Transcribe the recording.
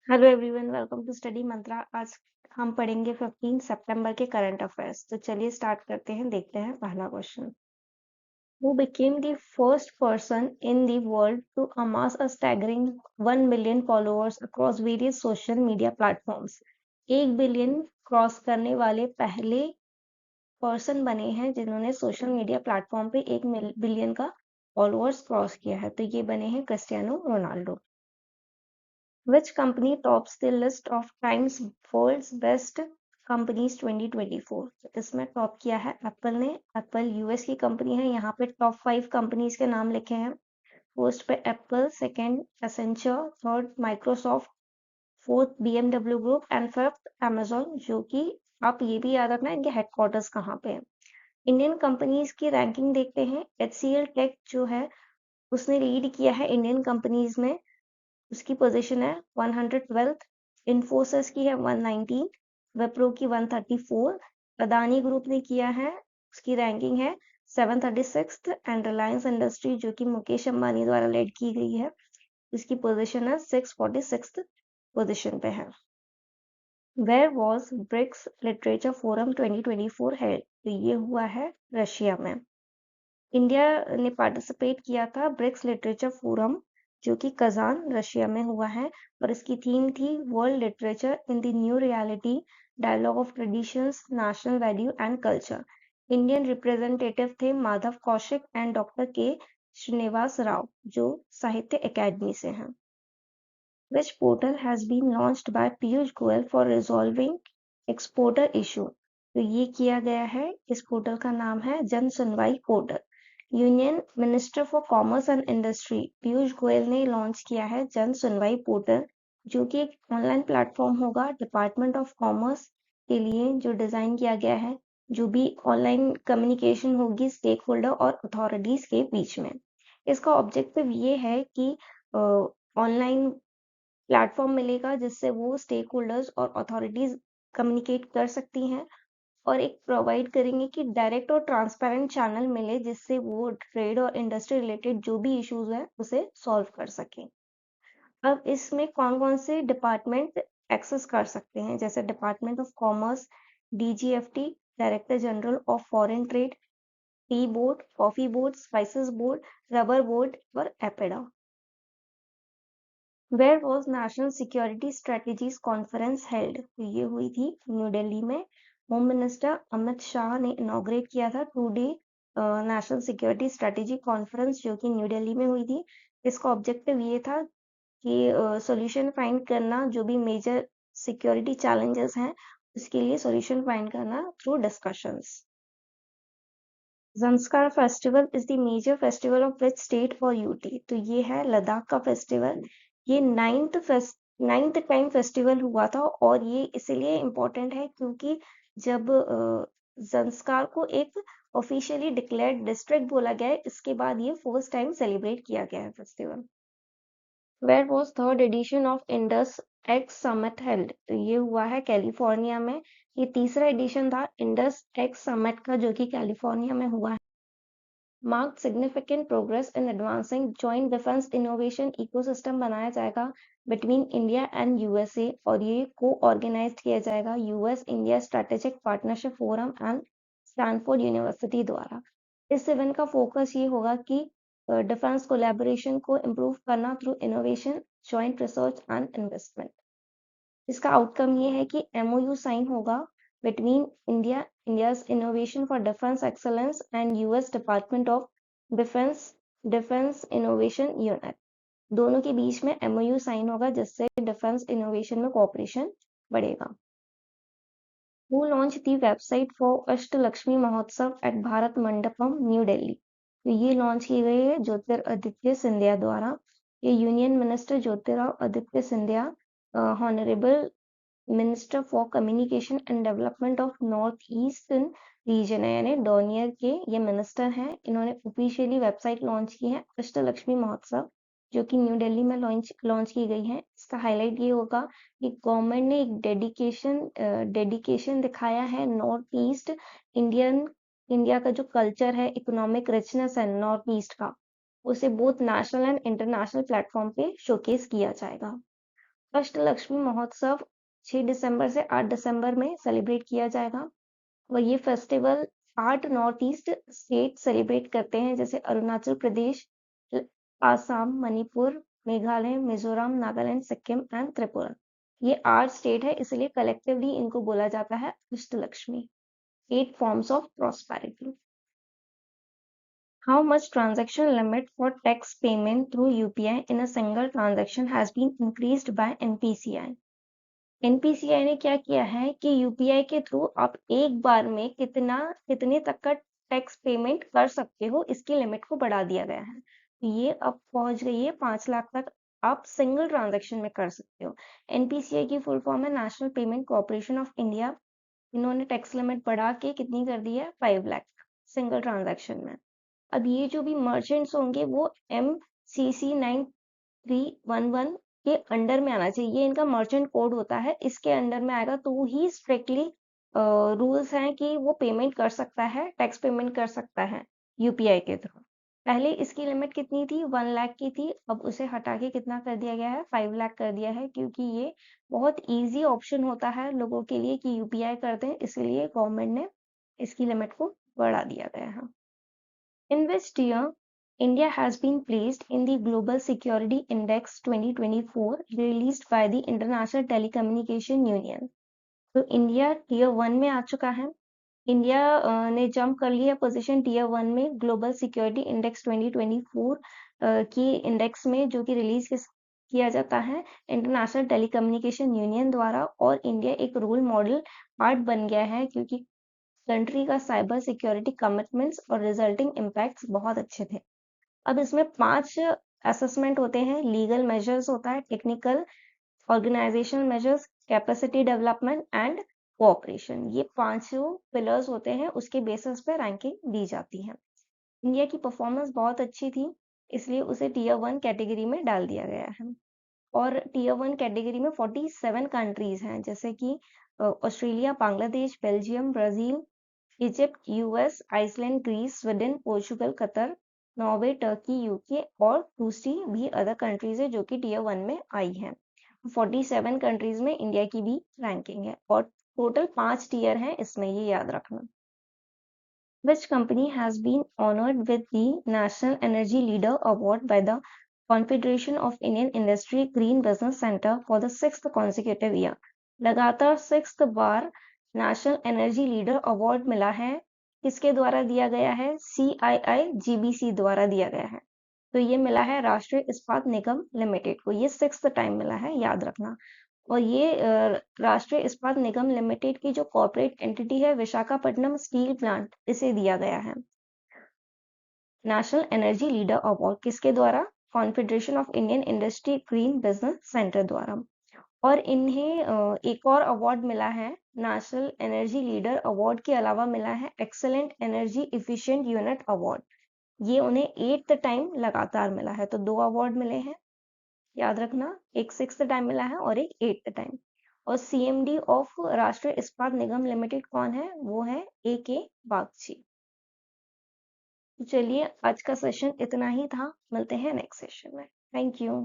Hello everyone, welcome to Study Mantra. आज हम पढ़ेंगे 15 सितंबर के करंट अफेयर्स। तो चलिए स्टार्ट करते हैं। देखते हैं पहला question. Who became the first person in the world to amass a staggering 1 million followers across various social media platforms? 1 billion cross करने वाले पहले पर्सन बने हैं जिन्होंने सोशल मीडिया प्लेटफॉर्म पे 1 बिलियन का फॉलोअर्स क्रॉस किया है। तो ये बने हैं Cristiano Ronaldo. Which company tops the list of Times World's Best Companies 2024? इसमें टॉप किया है एप्पल ने। एप्पल यूएस की कंपनी है। यहाँ पे टॉप 5 कंपनीज के नाम लिखे हैं। फर्स्ट पे Apple, second Accenture, third Microsoft, fourth BMW group and fifth Amazon. जो कि आप ये भी याद रखना इनके हेडक्वार्टर्स कहाँ पे हैं। इंडियन कंपनीज की रैंकिंग देखते हैं। एचसीएल टेक जो है उसने लीड किया है इंडियन कंपनीज में। उसकी पोजीशन है 112th। इन्फोसिस की है 119, विप्रो की 134, अदानी ग्रुप ने किया है, उसकी रैंकिंग है 736 एंड रिलायंस इंडस्ट्री जो कि मुकेश अंबानी द्वारा लीड की गई है, उसकी पोजीशन है 646 पोजीशन पे है। Where was BRICS literature forum 2024 held? तो ये हुआ है रशिया में। इंडिया ने पार्टिसिपेट किया था ब्रिक्स लिटरेचर फोरम जो कि कजान रशिया में हुआ है और इसकी थीम थी world literature in the new reality, dialogue of traditions, national value and culture. Indian representative थे माधव कौशिक एंड डॉक्टर के श्रीनिवास राव जो साहित्य अकेडमी से हैं। Which portal has been launched by Piyush Goyal for resolving exporter issue? तो ये किया गया है। इस पोर्टल का नाम है जन सुनवाई portal. Union minister for commerce and industry Piyush Goyal ने लॉन्च किया है जन सुनवाई पोर्टल जो कि एक ऑनलाइन प्लेटफॉर्म होगा डिपार्टमेंट ऑफ कॉमर्स के लिए, जो डिजाइन किया गया है। जो भी ऑनलाइन कम्युनिकेशन होगी स्टेक होल्डर और अथॉरिटीज के बीच में। इसका ऑब्जेक्टिव ये है कि ऑनलाइन प्लेटफॉर्म मिलेगा जिससे वो स्टेक होल्डर्स और अथॉरिटीज कम्युनिकेट कर सकती हैं और एक प्रोवाइड करेंगे कि डायरेक्ट और ट्रांसपेरेंट चैनल मिले जिससे वो ट्रेड और इंडस्ट्री रिलेटेड जो भी इश्यूज है उसे सॉल्व कर सकें। अब इसमें कौन कौन से डिपार्टमेंट एक्सेस कर सकते हैं, जैसे department of commerce, DGFT, director general of foreign trade, tea board, coffee board, spices board, rubber board और APEDA. Where was national security strategies conference held? तो ये हुई थी न्यू दिल्ली में। होम मिनिस्टर अमित शाह ने इनॉग्रेट किया था 2 day national security strategy conference जो कि न्यू दिल्ली में हुई थी। इसका ऑब्जेक्टिव ये था कि सॉल्यूशन फाइंड करना, जो भी मेजर सिक्योरिटी चैलेंजेस हैं उसके लिए सॉल्यूशन फाइंड करना through discussions. Zanskar festival is the major festival of which state और यूटी? तो ये है लद्दाख का फेस्टिवल। ये नाइन्थ टाइम फेस्टिवल हुआ था और ये इसलिए इम्पोर्टेंट है क्योंकि जब ज़ंस्कार को एक ऑफिशियली डिक्लेयर्ड डिस्ट्रिक्ट बोला गया है, इसके बाद ये फर्स्ट टाइम सेलिब्रेट किया गया है festival. Where was third edition of Indus X summit held? तो ये हुआ है कैलिफोर्निया में। ये तीसरा एडिशन था इंडस एक्स समिट का जो कि कैलिफोर्निया में हुआ है। Marked significant progress in advancing joint defence innovation ecosystem बनाया जाएगा बिटवीन इंडिया एंड यूएसए और ये को ऑर्गेनाइज किया जाएगा US India strategic partnership forum and Stanford university द्वारा। इस इवेंट का फोकस ये होगा कि डिफेंस कोलैबोरेशन को इम्प्रूव करना through innovation, joint research and investment. इसका आउटकम ये है कि एमओयू साइन होगा between India's innovation for defence excellence and US department of defence innovation unit. दोनों के बीच में एमओयू साइन होगा जिससे डिफेंस इनोवेशन में कोऑपरेशन बढ़ेगा। Who launched the website for Ashtalakshmi महोत्सव एट भारत मंडपम न्यू दिल्ली? तो ये लॉन्च की गई है ज्योतिरादित्य सिंधिया द्वारा। ये union minister Jyotiraditya Scindia, honourable minister for communication and development of north eastern region है, यानी डोनियर के ये मिनिस्टर हैं। इन्होंने ऑफिशियली वेबसाइट लॉन्च की है अष्टलक्ष्मी महोत्सव जो कि न्यू दिल्ली में लॉन्च की गई है। इसका हाईलाइट ये होगा कि गवर्नमेंट ने एक डेडिकेशन दिखाया है नॉर्थ ईस्ट इंडिया का जो कल्चर है, इकोनॉमिक रिचनेस है नॉर्थ ईस्ट का, उसे both national and international platform पे शोकेस किया जाएगा। अष्टलक्ष्मी महोत्सव 6 दिसंबर से 8 दिसंबर में सेलिब्रेट किया जाएगा और ये festival 8 north east state celebrate करते हैं, जैसे अरुणाचल प्रदेश, आसाम, मणिपुर, मेघालय, मिजोरम, नागालैंड, सिक्किम एंड त्रिपुरा। ये 8 स्टेट है, इसलिए कलेक्टिवली इनको बोला जाता है Ashtalakshmi. 8 forms of prosperity. How much transaction limit for tax payment through UPI in a single transaction has been increased by NPCI? NPCI ने क्या किया है कि यूपीआई के थ्रू आप एक बार में कितने तक का टैक्स पेमेंट कर सकते हो, इसकी लिमिट को बढ़ा दिया गया है। ये अब पहुंच गई है 5 लाख तक, आप सिंगल ट्रांजैक्शन में कर सकते हो। एनपीसीआई की फुल फॉर्म है national payment corporation of India. इन्होंने टैक्स लिमिट बढ़ा के कितनी कर दी है, 5 लाख सिंगल ट्रांजैक्शन में। अब ये जो भी मर्चेंट्स होंगे वो MCC 9311 के अंडर में आना चाहिए। ये इनका मर्चेंट कोड होता है, इसके अंडर में आएगा तो ही स्ट्रिक्टली रूल्स हैं कि वो पेमेंट कर सकता है, टैक्स पेमेंट कर सकता है यूपीआई के थ्रू। पहले इसकी लिमिट कितनी थी, 1 लाख की थी, अब उसे हटा के कितना कर दिया गया है, 5 लाख कर दिया है, क्योंकि ये बहुत इजी ऑप्शन होता है लोगों के लिए कि यूपीआई करते हैं, इसलिए गवर्नमेंट ने इसकी लिमिट को बढ़ा दिया गया है। In which year India has been placed in the Global Security Index 2024 released by the International Telecommunication Union? तो इंडिया टियर 1 में आ चुका है। इंडिया ने जंप कर लिया पोजीशन टियर 1 में ग्लोबल सिक्योरिटी इंडेक्स 2024 की इंडेक्स में, जो कि रिलीज किया जाता है इंटरनेशनल टेलीकम्युनिकेशन यूनियन द्वारा। और इंडिया एक रोल मॉडल पार्ट बन गया है, क्योंकि कंट्री का साइबर सिक्योरिटी कमिटमेंट्स और रिजल्टिंग इम्पैक्ट्स बहुत अच्छे थे। अब इसमें 5 असेसमेंट होते हैं, लीगल मेजर्स होता है, technical, organisational measures, capacity development and cooperation. ये 5 पिलर्स होते हैं, उसके बेसिस पे रैंकिंग दी जाती है। इंडिया की परफॉर्मेंस बहुत अच्छी थी, इसलिए उसे टियर 1 कैटेगरी में डाल दिया गया है। और टियर 1 कैटेगरी में 47 कंट्रीज हैं, जैसे कि Australia, Bangladesh, Belgium, Brazil, Egypt, US, Iceland, Greece, Sweden, Portugal, Qatar, Norway, Turkey, UK और दूसरी भी अदर कंट्रीज है जो कि टियर 1 में आई हैं। 47 कंट्रीज में इंडिया की भी रैंकिंग है और टोटल 5 टियर हैं इसमें, ये याद रखना। Which company has been honored with the National Energy Leader Award by the Confederation of Indian Industry Green Business Center for the 6th consecutive year? लगातार 6th बार नेशनल एनर्जी लीडर अवार्ड मिला है। किसके द्वारा दिया गया है, CII-GBC द्वारा दिया गया है। तो ये मिला है राष्ट्रीय इस्पात निगम लिमिटेड को, ये 6th टाइम मिला है, याद रखना। और ये राष्ट्रीय इस्पात निगम लिमिटेड की जो कॉर्पोरेट एंटिटी है विशाखापट्टनम स्टील प्लांट, इसे दिया गया है नेशनल एनर्जी लीडर अवार्ड। किसके द्वारा, confederation of Indian industry green business centre द्वारा। और इन्हें एक और अवार्ड मिला है, नेशनल एनर्जी लीडर अवार्ड के अलावा मिला है excellent energy efficient unit award. ये उन्हें 8th टाइम लगातार मिला है, तो 2 अवार्ड मिले हैं, याद रखना, एक 6th टाइम मिला है और एक 8th टाइम। और CMD ऑफ राष्ट्रीय इस्पात निगम लिमिटेड कौन है, वो है AK बागची। तो चलिए आज का सेशन इतना ही था, मिलते हैं नेक्स्ट सेशन में। Thank you.